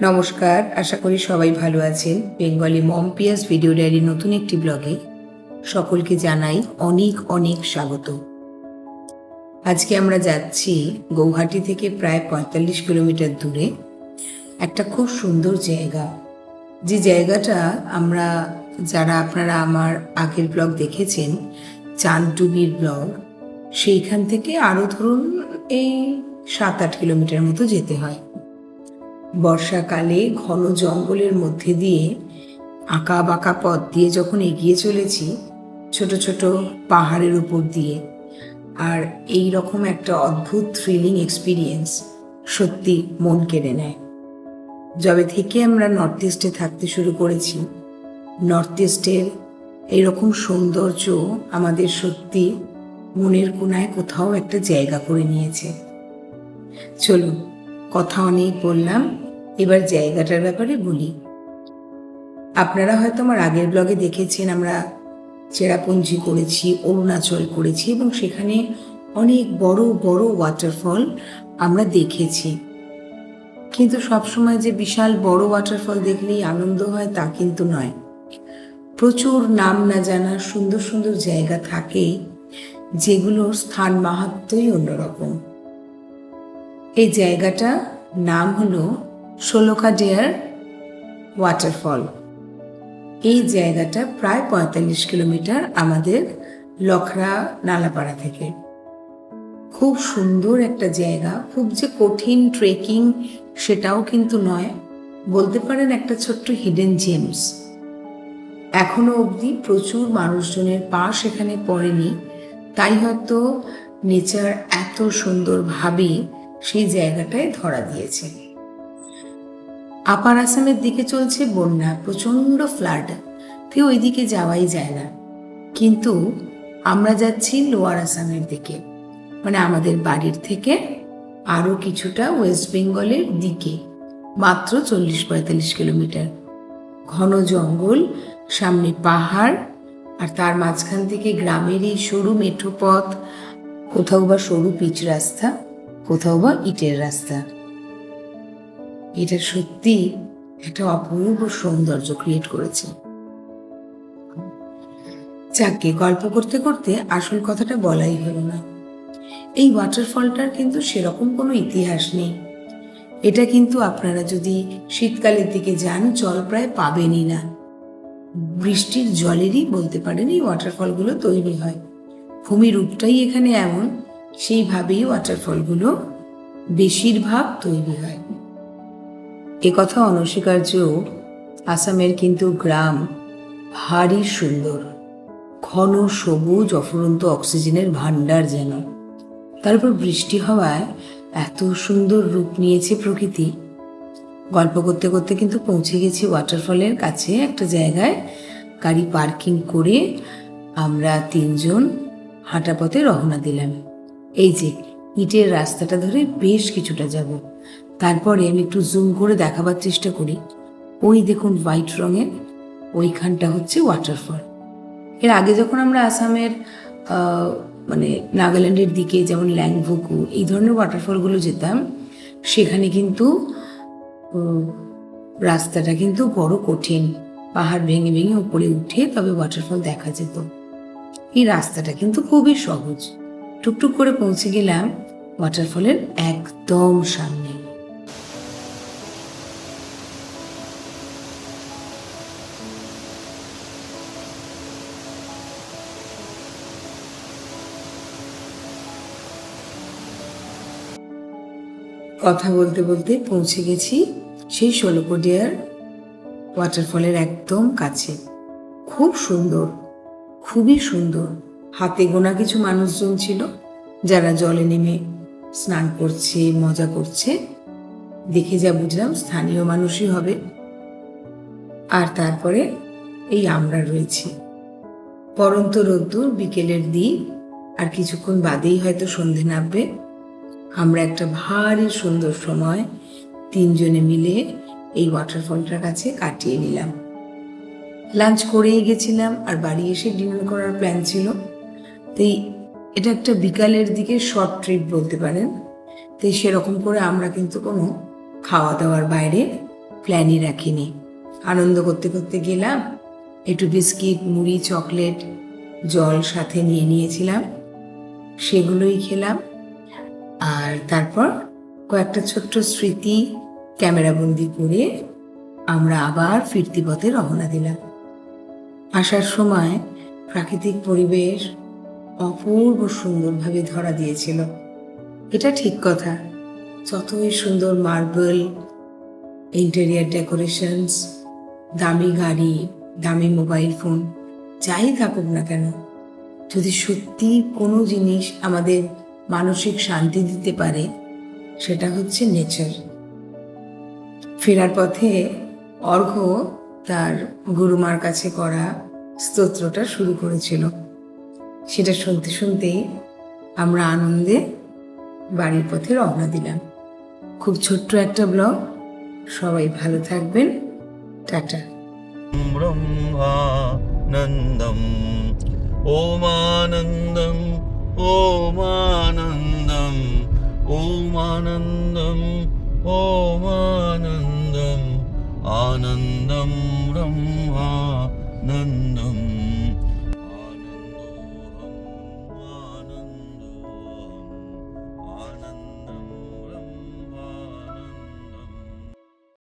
নমস্কার, আশা করি সবাই ভালো আছেন। বেঙ্গলি মম পিয়াস ভিডিও ডায়েরির নতুন একটি ব্লগে সকলকে জানাই অনেক অনেক স্বাগত। আজকে আমরা যাচ্ছি গৌহাটি থেকে প্রায় ৪৫ কিলোমিটার দূরে একটা খুব সুন্দর জায়গা, যে জায়গাটা আপনারা আমার আগের ব্লগ দেখেছেন, চাঁদডুবির ব্লগ, সেইখান থেকে আরও ধরুন এই ৭-৮ কিলোমিটার মতো যেতে হয়। বর্ষাকালে ঘন জঙ্গলের মধ্যে দিয়ে আঁকা বাঁকা পথ দিয়ে যখন এগিয়ে চলেছি, ছোট ছোট পাহাড়ের উপর দিয়ে, আর এই রকম একটা অদ্ভুত থ্রিলিং এক্সপিরিয়েন্স সত্যি মন কেড়ে নেয়। যবে থেকে আমরা নর্থ ইস্টে থাকতে শুরু করেছি, নর্থ ইস্টের এইরকম সৌন্দর্য আমাদের সত্যি মনের কোণায় কোথাও একটা জায়গা করে নিয়েছে। চলুন, কথা অনেক বললাম, এবার জায়গাটার ব্যাপারে বলি। আপনারা হয়তো আমার আগের ব্লগে দেখেছেন আমরা চেরাপুঞ্জি করেছি, অরুণাচল করেছি এবং সেখানে অনেক বড় বড় ওয়াটারফল আমরা দেখেছি। কিন্তু সবসময় যে বিশাল বড় ওয়াটারফল দেখলেই আনন্দ হয় তা কিন্তু নয়। প্রচুর নাম না জানা সুন্দর সুন্দর জায়গা থাকে যেগুলোর স্থান মাহাত্ম্যই অন্যরকম। এই জায়গাটা নাম হলো ষোলকাডিয়ার ওয়াটারফল। এই জায়গাটা প্রায় ৪৫ কিলোমিটার আমাদের লখরা নালাপাড়া থেকে। খুব সুন্দর একটা জায়গা, খুব যে কঠিন ট্রেকিং সেটাও কিন্তু নয়, বলতে পারেন একটা ছোট্ট হিডেন জেমস। এখনো অবধি প্রচুর মানুষজনের পা সেখানে পড়েনি, তাই হয়তো নেচার এত সুন্দরভাবে সেই জায়গাটায় ধরা দিয়েছে। আপার আসামের দিকে চলছে বন্যা, প্রচণ্ড ফ্লাড, কেউ ওই দিকে যাওয়াই যায় না। কিন্তু আমরা যাচ্ছি লোয়ার আসামের দিকে, মানে আমাদের বাড়ির থেকে আরও কিছুটা ওয়েস্ট বেঙ্গলের দিকে, মাত্র ৪০-৪৫ কিলোমিটার। ঘন জঙ্গল, সামনে পাহাড়, আর তার মাঝখান থেকে গ্রামের এই সরু মেঠো পথ, কোথাও বা সরু পিচ রাস্তা, কোথাও বা ইটের রাস্তা। এটা সত্যি একটা অপূর্ব সৌন্দর্য ক্রিয়েট করেছে। যাকে গল্প করতে করতে আসল কথাটা বলাই হলো না। এই ওয়াটারফলটার কিন্তু সেরকম কোনো ইতিহাস নেই। এটা কিন্তু আপনারা যদি শীতকালের দিকে যান জল প্রায় পাবেনই না। বৃষ্টির জলেরই বলতে পারেন এই ওয়াটারফলগুলো তৈরি হয়। ভূমির রূপটাই এখানে এমন, সেইভাবেই ওয়াটারফলগুলো বেশিরভাগ তৈরি হয়। একথা অনস্বীকার্য, আসামের কিন্তু গ্রাম ভারী সুন্দর, ঘন সবুজ, অফুরন্ত অক্সিজেনের ভাণ্ডার যেন। তারপর বৃষ্টি হওয়ায় এত সুন্দর রূপ নিয়েছে প্রকৃতি। গল্প করতে করতে কিন্তু পৌঁছে গেছি ওয়াটারফলের কাছে একটা জায়গায়। গাড়ি পার্কিং করে আমরা ৩ জন হাঁটা পথে রওনা দিলাম। এই যে ইটের রাস্তাটা ধরে বেশ কিছুটা যাব, তারপরে আমি একটু জুম করে দেখাবার চেষ্টা করি। ওই দেখুন হোয়াইট রঙের ওইখানটা হচ্ছে ওয়াটারফল। এর আগে যখন আমরা আসামের মানে নাগাল্যান্ডের দিকে যেমন ল্যাংভুকু এই ধরনের ওয়াটারফলগুলো যেতাম, সেখানে কিন্তু রাস্তাটা কিন্তু বড় কঠিন, পাহাড় ভেঙে ভেঙে উপরে উঠে তবে ওয়াটারফল দেখা যেত। এই রাস্তাটা কিন্তু খুবই সহজ। টুকটুক করে পৌঁছে গেলাম ওয়াটারফলের একদম সামনে। কথা বলতে বলতে পৌঁছে গেছি সেই ষোলকাডিয়ার ওয়াটারফলের একদম কাছে। খুব সুন্দর, খুবই সুন্দর। হাতে গোনা কিছু মানুষজন ছিল যারা জলে নেমে স্নান করছে, মজা করছে। দেখে যা বুঝলাম স্থানীয় মানুষই হবে। আর তারপরে এই আমরা রয়েছি। পরন্ত রোদ্দুর, বিকেলের দিক, আর কিছুক্ষণ বাদেই হয়তো সন্ধে নামবে। আমরা একটা ভারী সুন্দর সময় ৩ জনে মিলে এই ওয়াটারফলটার কাছে কাটিয়ে নিলাম। লাঞ্চ করেই গেছিলাম, আর বাড়ি এসে ডিনার করার প্ল্যান ছিল। তাই এটা একটা বিকালের দিকে শর্ট ট্রিপ বলতে পারেন। তাই সেরকম করে আমরা কিন্তু কোনো খাওয়া দাওয়ার বাইরে প্ল্যানই রাখিনি। আনন্দ করতে করতে গেলাম, একটু বিস্কিট, মুড়ি, চকলেট, জল সাথে নিয়ে নিয়েছিলাম, সেগুলোই খেলাম। আর তারপর কয়েকটা ছোট্ট স্মৃতি ক্যামেরাবন্দি করে আমরা আবার ফিরতি পথে রওনা দিলাম। আসার সময় প্রাকৃতিক পরিবেশ অপূর্ব সুন্দরভাবে ধরা দিয়েছিল। এটা ঠিক কথা, যতই সুন্দর মার্বেল, ইন্টেরিয়ার ডেকোরেশনস, দামি গাড়ি, দামি মোবাইল ফোন, যাই থাকুক না কেন, যদি সত্যি কোনো জিনিস আমাদের মানসিক শান্তি দিতে পারে, সেটা হচ্ছে নেচার। ফেরার পথে অর্ঘ্য তার গুরুমার কাছে করা স্তোত্রটা শুরু করেছিল। সেটা শুনতে শুনতেই আমরা আনন্দে বাড়ির পথে রওনা দিলাম। খুব ছোট্ট একটা ব্লগ, সবাই ভালো থাকবেন, টাটা। ব্রহ্মানন্দম ওমানন্দম ওমানন্দম ওমানন্দম ওমানন্দম আনন্দম ব্রহ্মানন্দম।